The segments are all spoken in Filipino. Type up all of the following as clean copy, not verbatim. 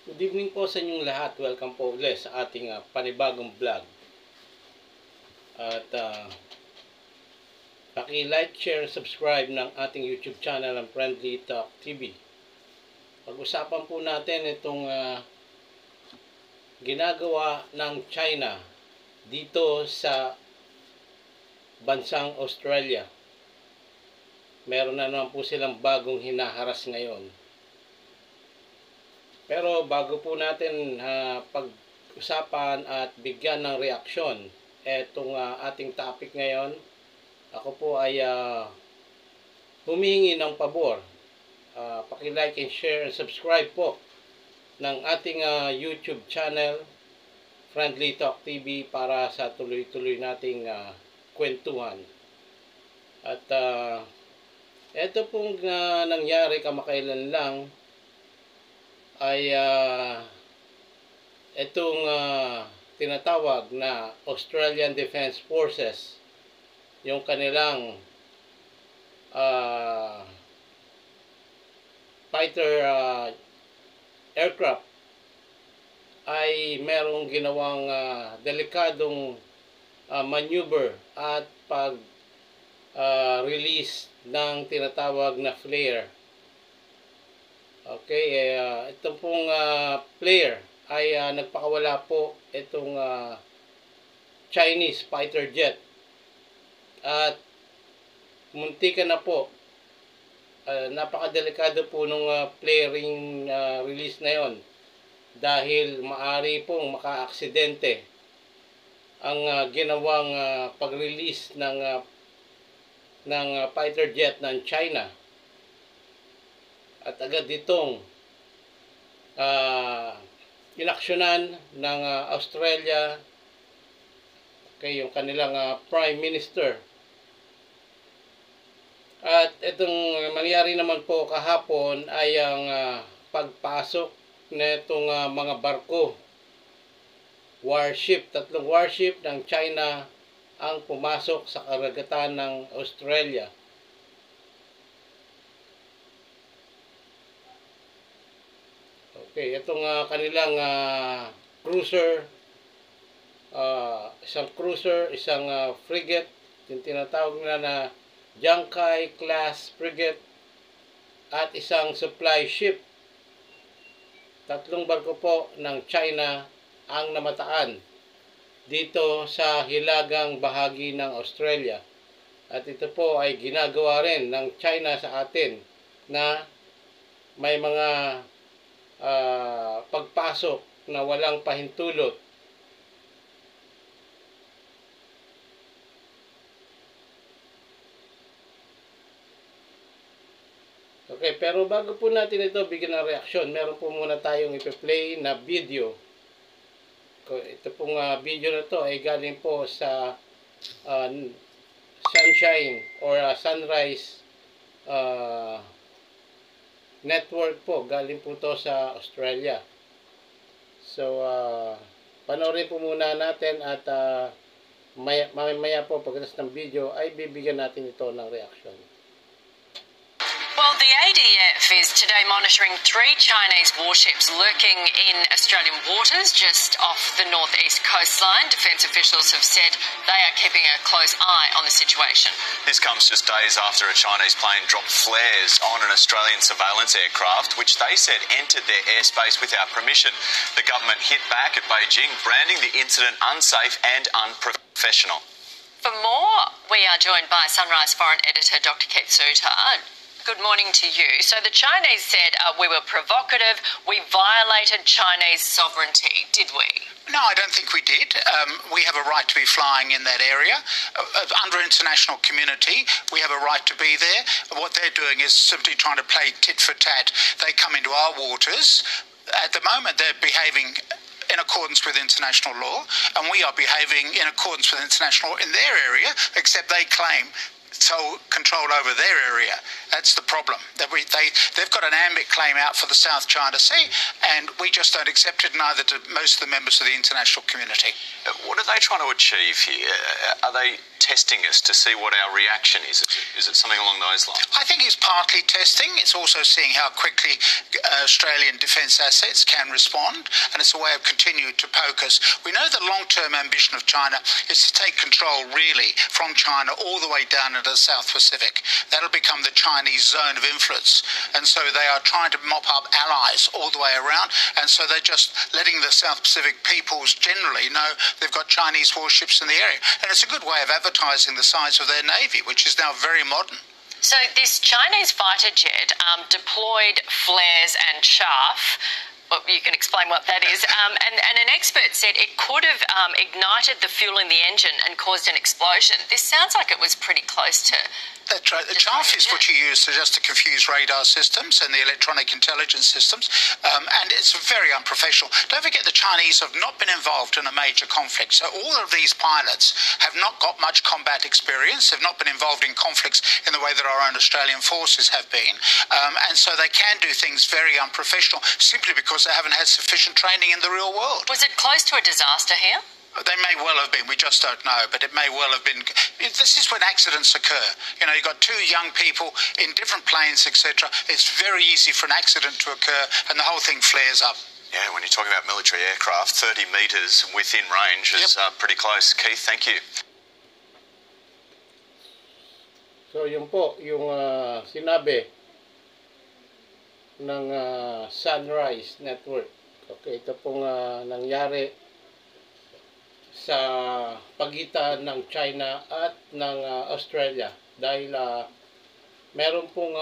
Good evening po sa inyong lahat. Welcome po ulit sa ating panibagong vlog. At paki-like, share, subscribe ng ating YouTube channel ang Friendly Talk TV. Pag-usapan po natin itong ginagawa ng China dito sa bansang Australia. Meron na naman po silang bagong hinaharas ngayon. Pero bago po natin pag-usapan at bigyan ng reaksyon etong ating topic ngayon, ako po ay humihingi ng pabor. Paki-like and share and subscribe po ng ating YouTube channel Friendly Talk TV para sa tuloy-tuloy nating kwentuhan. At ito pong nangyari kamakailan lang ay itong tinatawag na Australian Defence Forces, yung kanilang fighter aircraft ay merong ginawang delikadong maneuver at release ng tinatawag na flare. Okay, ito pong flare ay nagpakawala po itong Chinese fighter jet. At muntika na po, napakadelikado po nung flaring release na yon, dahil maari pong maka-aksidente ang ginawang pag-release ng fighter jet ng China. At agad ditong inaksyonan ng Australia, yung kanilang Prime Minister. At itong nangyari naman po kahapon ay ang pagpasok nitong mga barko, warship, 3 warship ng China ang pumasok sa karagatan ng Australia. Okay, itong kanilang cruiser, isang cruiser, isang frigate, yung tinatawag na Jiangkai class frigate, at isang supply ship. 3 barko po ng China ang namataan dito sa hilagang bahagi ng Australia. At ito po ay ginagawa rin ng China sa atin na may mga pagpasok na walang pahintulot. Okay, pero bago po natin ito bigyan ng reaksyon, meron po muna tayong ipi-play na video. Ito pong video na to ay galing po sa Sunshine or Sunrise network po. Galing po to sa Australia. So, panoorin po muna natin at maya po pagkatapos ng video ay bibigyan natin ito ng reaction. Well, the ADF is today monitoring 3 Chinese warships lurking in Australian waters just off the northeast coastline. Defence officials have said they are keeping a close eye on the situation. This comes just days after a Chinese plane dropped flares on an Australian surveillance aircraft, which they said entered their airspace without permission. The government hit back at Beijing, branding the incident unsafe and unprofessional. For more, we are joined by Sunrise Foreign Editor Dr. Keith Suter. Good morning to you. So the Chinese said we were provocative, we violated Chinese sovereignty, did we? No, I don't think we did. We have a right to be flying in that area. Under international community, we have a right to be there. What they're doing is simply trying to play tit for tat. They come into our waters. At the moment, they're behaving in accordance with international law, and we are behaving in accordance with international law in their area, except they claim sole control over their area. That's the problem. They've got an ambit claim out for the South China Sea, and we just don't accept it, neither do most of the members of the international community. What are they trying to achieve here? Are they testing us to see what our reaction is? Is it something along those lines? I think it's partly testing. It's also seeing how quickly Australian defence assets can respond, and it's a way of continuing to poke us. We know the long-term ambition of China is to take control, really, from China all the way down into the South Pacific. That'll become the Chinese zone of influence, and so they are trying to mop up allies all the way around, and so they're just letting the South Pacific peoples generally know they've got Chinese warships in the area. And it's a good way of advertising the size of their navy, which is now very modern. So this Chinese fighter jet deployed flares and chaff. Well, you can explain what that is. And an expert said it could have ignited the fuel in the engine and caused an explosion. This sounds like it was pretty close to... That's right. The chaff is what you use to confuse radar systems and the electronic intelligence systems, and it's very unprofessional. Don't forget the Chinese have not been involved in a major conflict, so all of these pilots have not got much combat experience, have not been involved in conflicts in the way that our own Australian forces have been, and so they can do things very unprofessional simply because they haven't had sufficient training in the real world. Was it close to a disaster here? They may well have been, we just don't know, but it may well have been. This is when accidents occur. You know, you've got two young people in different planes, etc. It's very easy for an accident to occur and the whole thing flares up. Yeah, when you're talking about military aircraft, 30 metres within range is pretty close. Keith, thank you. So yun po, yung sinabi ng Sunrise Network. Okay, ito pong nangyari sa pagitan ng China at ng Australia dahil meron pong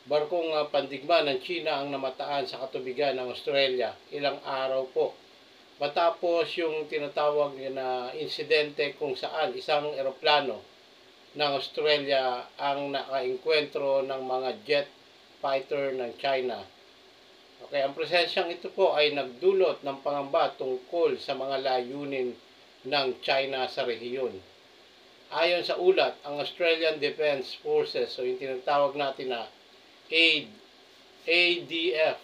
barkong pandigma ng China ang namataan sa katubigan ng Australia ilang araw po matapos yung tinatawag na insidente kung saan isang eroplano ng Australia ang nakaengkwentro ng mga jet fighter ng China. Okay, ang presensyang ito po ay nagdulot ng pangamba tungkol sa mga layunin ng China sa rehiyon. Ayon sa ulat, ang Australian Defence Forces, so yung tinatawag natin na ADF,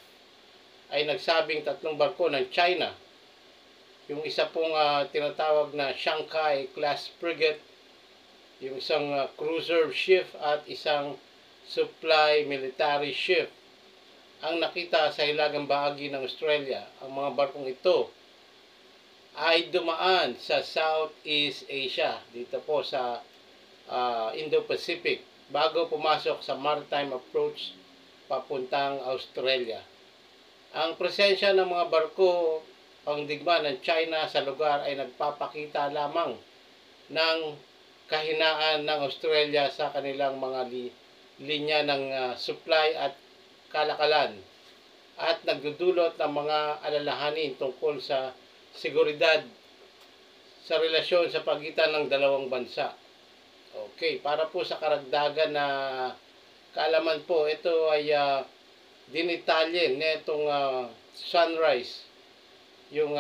ay nagsabing 3 barko ng China. Yung isa pong tinatawag na Shanghai class frigate, yung isang cruiser ship at isang supply military ship ang nakita sa hilagang bahagi ng Australia. Ang mga barkong ito ay dumaan sa Southeast Asia, dito po sa Indo-Pacific, bago pumasok sa maritime approach papuntang Australia. Ang presensya ng mga barko pangdigma ng China sa lugar ay nagpapakita lamang ng kahinaan ng Australia sa kanilang mga linya ng supply at kalakalan at nagdudulot ng mga alalahanin tungkol sa seguridad sa relasyon sa pagitan ng dalawang bansa. Okay, para po sa karagdagan na kaalaman po, ito ay dinitalye nitong Sunrise yung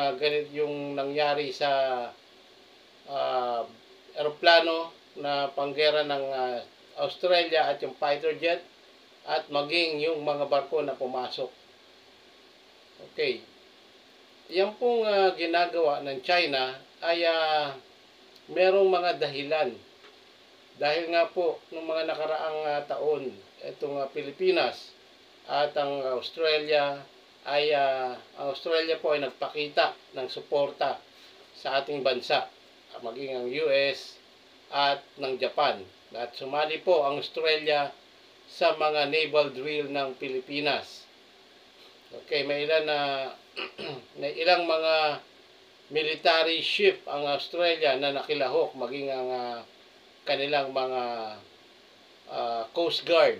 yung nangyari sa eroplano na panggera ng Australia at yung fighter jet at maging yung mga barko na pumasok. Okay. Yan pong ginagawa ng China ay merong mga dahilan. Dahil nga po, ng mga nakaraang taon, itong Pilipinas at ang Australia ang Australia po ay nagpakita ng suporta sa ating bansa, maging ang US at ng Japan. At sumali po ang Australia sa mga naval drill ng Pilipinas. Okay, may ilang mga military ship ang Australia na nakilahok, maging ang kanilang mga Coast Guard.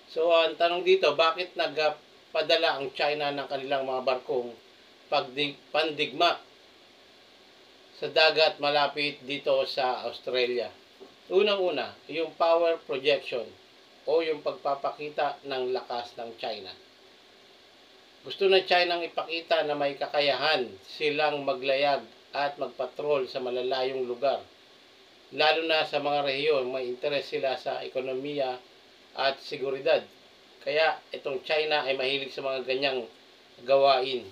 So, ang tanong dito, bakit nagpadala ang China ng kanilang mga barkong pandigma sa dagat malapit dito sa Australia? Unang-una, yung power projection o yung pagpapakita ng lakas ng China. Gusto ng China ipakita na may kakayahan silang maglayag at magpatrol sa malalayong lugar lalo na sa mga rehiyon, may interes sila sa ekonomiya at seguridad. Kaya itong China ay mahilig sa mga ganyang gawain,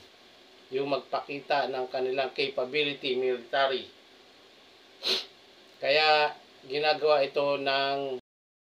yung magpakita ng kanilang capability military. Kaya ginagawa ito ng